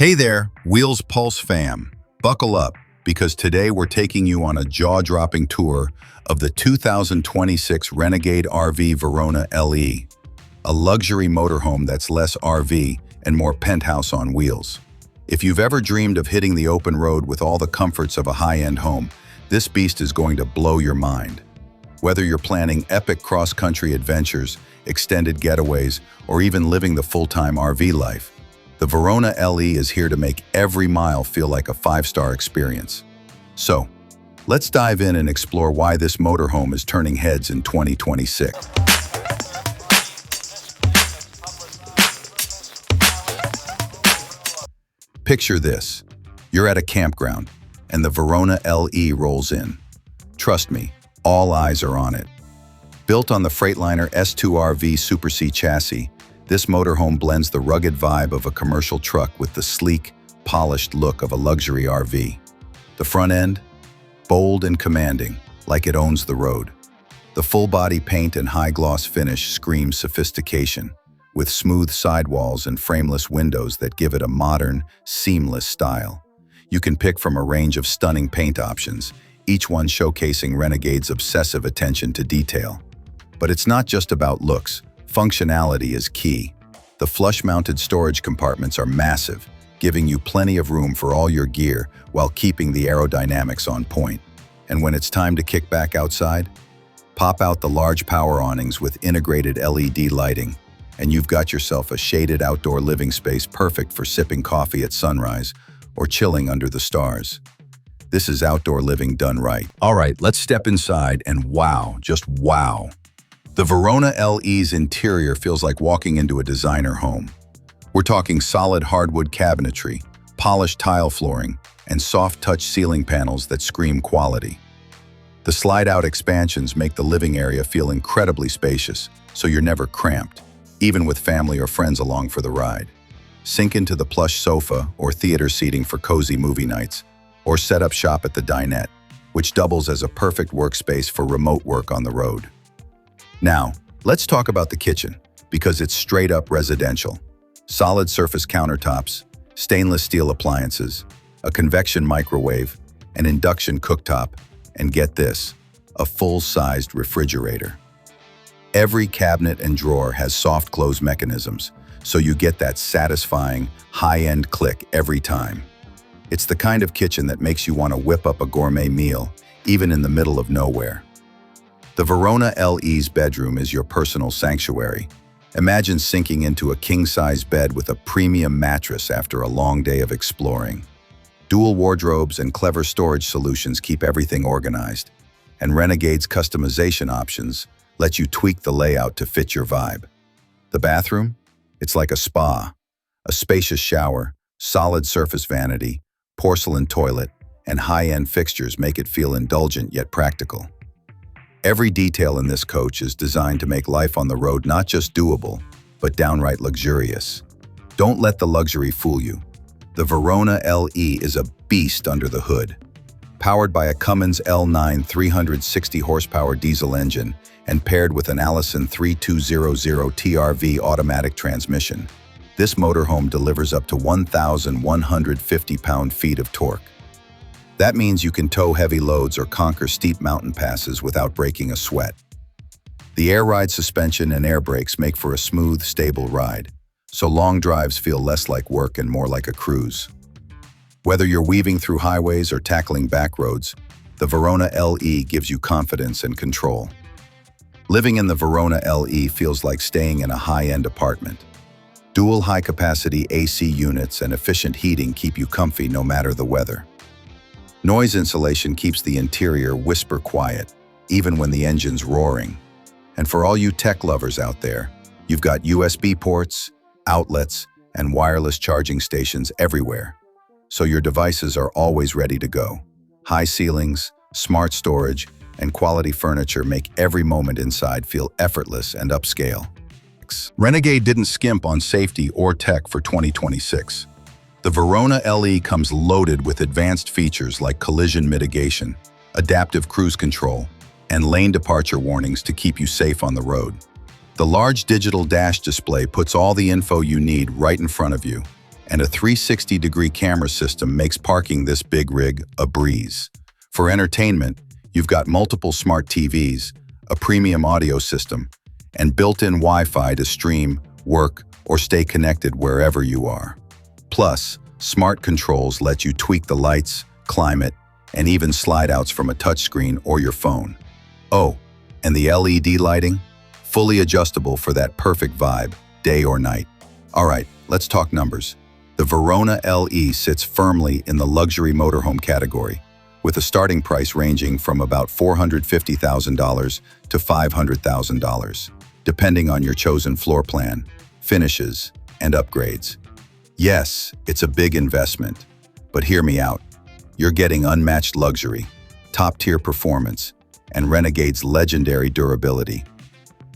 Hey there, Wheels Pulse fam. Buckle up, because today we're taking you on a jaw-dropping tour of the 2026 Renegade RV Verona LE, a luxury motorhome that's less RV and more penthouse on wheels. If you've ever dreamed of hitting the open road with all the comforts of a high-end home, this beast is going to blow your mind. Whether you're planning epic cross-country adventures, extended getaways, or even living the full-time RV life, the Verona LE is here to make every mile feel like a five-star experience. So, let's dive in and explore why this motorhome is turning heads in 2026. Picture this. You're at a campground, and the Verona LE rolls in. Trust me, all eyes are on it. Built on the Freightliner S2RV Super C chassis, this motorhome blends the rugged vibe of a commercial truck with the sleek, polished look of a luxury RV. The front end? Bold and commanding, like it owns the road. The full-body paint and high-gloss finish screams sophistication, with smooth sidewalls and frameless windows that give it a modern, seamless style. You can pick from a range of stunning paint options, each one showcasing Renegade's obsessive attention to detail. But it's not just about looks. Functionality is key. The flush-mounted storage compartments are massive, giving you plenty of room for all your gear while keeping the aerodynamics on point. And when it's time to kick back outside, pop out the large power awnings with integrated LED lighting, and you've got yourself a shaded outdoor living space perfect for sipping coffee at sunrise or chilling under the stars. This is outdoor living done right. All right, let's step inside and wow, just wow. The Verona LE's interior feels like walking into a designer home. We're talking solid hardwood cabinetry, polished tile flooring, and soft-touch ceiling panels that scream quality. The slide-out expansions make the living area feel incredibly spacious, so you're never cramped, even with family or friends along for the ride. Sink into the plush sofa or theater seating for cozy movie nights, or set up shop at the dinette, which doubles as a perfect workspace for remote work on the road. Now, let's talk about the kitchen, because it's straight up residential. Solid surface countertops, stainless steel appliances, a convection microwave, an induction cooktop, and get this, a full-sized refrigerator. Every cabinet and drawer has soft close mechanisms, so you get that satisfying, high-end click every time. It's the kind of kitchen that makes you want to whip up a gourmet meal, even in the middle of nowhere. The Verona LE's bedroom is your personal sanctuary. Imagine sinking into a king-size bed with a premium mattress after a long day of exploring. Dual wardrobes and clever storage solutions keep everything organized, and Renegade's customization options let you tweak the layout to fit your vibe. The bathroom? It's like a spa. A spacious shower, solid surface vanity, porcelain toilet, and high-end fixtures make it feel indulgent yet practical. Every detail in this coach is designed to make life on the road not just doable, but downright luxurious. Don't let the luxury fool you. The Verona LE is a beast under the hood. Powered by a Cummins L9 360 horsepower diesel engine and paired with an Allison 3200 TRV automatic transmission, this motorhome delivers up to 1,150 pound-feet of torque. That means you can tow heavy loads or conquer steep mountain passes without breaking a sweat. The air ride suspension and air brakes make for a smooth, stable ride, so long drives feel less like work and more like a cruise. Whether you're weaving through highways or tackling back roads, the Verona LE gives you confidence and control. Living in the Verona LE feels like staying in a high-end apartment. Dual high-capacity AC units and efficient heating keep you comfy no matter the weather. Noise insulation keeps the interior whisper quiet, even when the engine's roaring. And for all you tech lovers out there, you've got USB ports, outlets, and wireless charging stations everywhere, so your devices are always ready to go. High ceilings, smart storage, and quality furniture make every moment inside feel effortless and upscale. Renegade didn't skimp on safety or tech for 2026. The Verona LE comes loaded with advanced features like collision mitigation, adaptive cruise control, and lane departure warnings to keep you safe on the road. The large digital dash display puts all the info you need right in front of you, and a 360-degree camera system makes parking this big rig a breeze. For entertainment, you've got multiple smart TVs, a premium audio system, and built-in Wi-Fi to stream, work, or stay connected wherever you are. Plus, smart controls let you tweak the lights, climate, and even slide-outs from a touchscreen or your phone. Oh, and the LED lighting? Fully adjustable for that perfect vibe, day or night. All right, let's talk numbers. The Verona LE sits firmly in the luxury motorhome category, with a starting price ranging from about $450,000 to $500,000, depending on your chosen floor plan, finishes, and upgrades. Yes, it's a big investment, but hear me out. You're getting unmatched luxury, top-tier performance, and Renegade's legendary durability.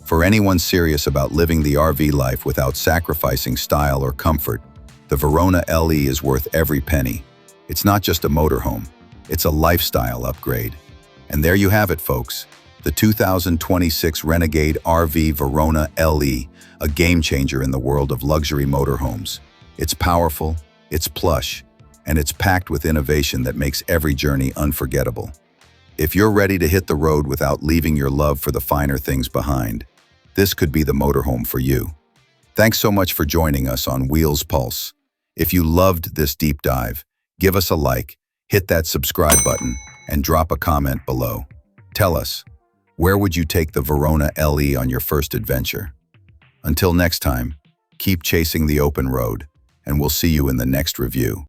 For anyone serious about living the RV life without sacrificing style or comfort, the Verona LE is worth every penny. It's not just a motorhome, it's a lifestyle upgrade. And there you have it, folks. The 2026 Renegade RV Verona LE, a game-changer in the world of luxury motorhomes. It's powerful, it's plush, and it's packed with innovation that makes every journey unforgettable. If you're ready to hit the road without leaving your love for the finer things behind, this could be the motorhome for you. Thanks so much for joining us on Wheels Pulse. If you loved this deep dive, give us a like, hit that subscribe button, and drop a comment below. Tell us, where would you take the Verona LE on your first adventure? Until next time, keep chasing the open road, and we'll see you in the next review.